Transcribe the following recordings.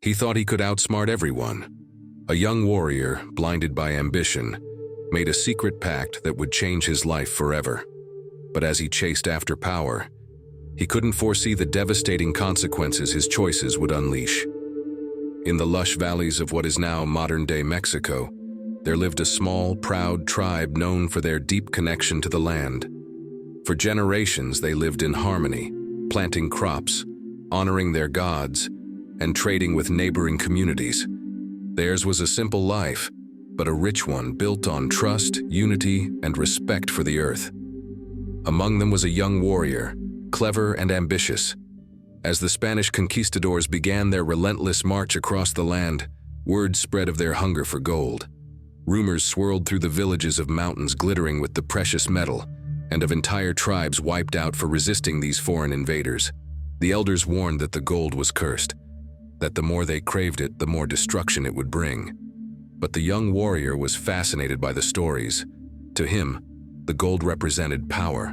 He thought he could outsmart everyone. A young warrior, blinded by ambition, made a secret pact that would change his life forever. But as he chased after power, he couldn't foresee the devastating consequences his choices would unleash. In the lush valleys of what is now modern-day Mexico, there lived a small, proud tribe known for their deep connection to the land. For generations, they lived in harmony, planting crops, honoring their gods, and trading with neighboring communities. Theirs was a simple life, but a rich one built on trust, unity, and respect for the earth. Among them was a young warrior, clever and ambitious. As the Spanish conquistadors began their relentless march across the land, word spread of their hunger for gold. Rumors swirled through the villages of mountains glittering with the precious metal, and of entire tribes wiped out for resisting these foreign invaders. The elders warned that the gold was cursed, that the more they craved it, the more destruction it would bring. But the young warrior was fascinated by the stories. To him, the gold represented power.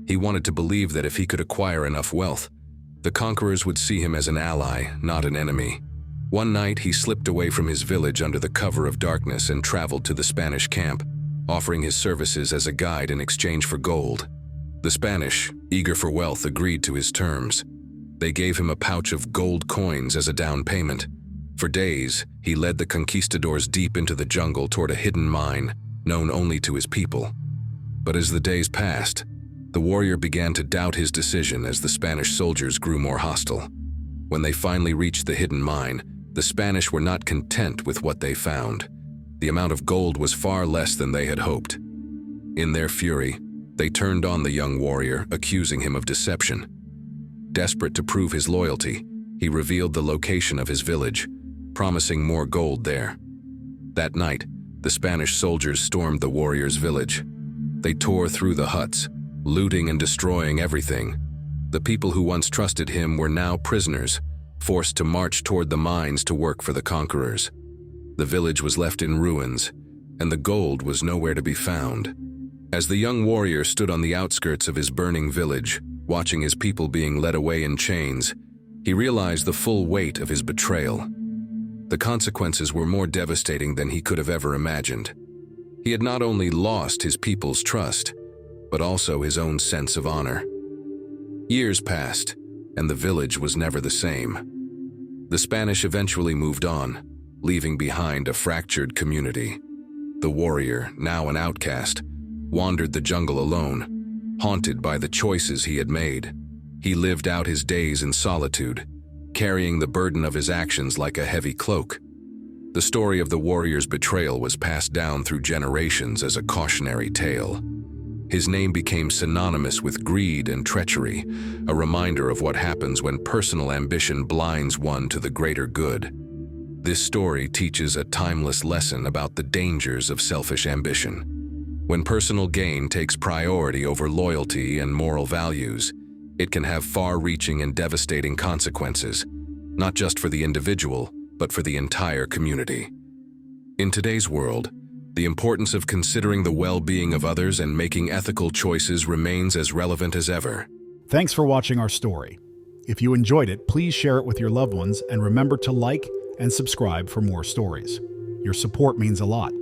He wanted to believe that if he could acquire enough wealth, the conquerors would see him as an ally, not an enemy. One night, he slipped away from his village under the cover of darkness and traveled to the Spanish camp, offering his services as a guide in exchange for gold. The Spanish, eager for wealth, agreed to his terms. They gave him a pouch of gold coins as a down payment. For days, he led the conquistadors deep into the jungle toward a hidden mine, known only to his people. But as the days passed, the warrior began to doubt his decision as the Spanish soldiers grew more hostile. When they finally reached the hidden mine, the Spanish were not content with what they found. The amount of gold was far less than they had hoped. In their fury, they turned on the young warrior, accusing him of deception. Desperate to prove his loyalty, he revealed the location of his village, promising more gold there. That night, the Spanish soldiers stormed the warrior's village. They tore through the huts, looting and destroying everything. The people who once trusted him were now prisoners, forced to march toward the mines to work for the conquerors. The village was left in ruins, and the gold was nowhere to be found. As the young warrior stood on the outskirts of his burning village, watching his people being led away in chains, he realized the full weight of his betrayal. The consequences were more devastating than he could have ever imagined. He had not only lost his people's trust, but also his own sense of honor. Years passed, and the village was never the same. The Spanish eventually moved on, leaving behind a fractured community. The warrior, now an outcast, wandered the jungle alone, haunted by the choices he had made. He lived out his days in solitude, carrying the burden of his actions like a heavy cloak. The story of the warrior's betrayal was passed down through generations as a cautionary tale. His name became synonymous with greed and treachery, a reminder of what happens when personal ambition blinds one to the greater good. This story teaches a timeless lesson about the dangers of selfish ambition. When personal gain takes priority over loyalty and moral values, it can have far-reaching and devastating consequences, not just for the individual, but for the entire community. In today's world, the importance of considering the well-being of others and making ethical choices remains as relevant as ever. Thanks for watching our story. If you enjoyed it, please share it with your loved ones and remember to like and subscribe for more stories. Your support means a lot.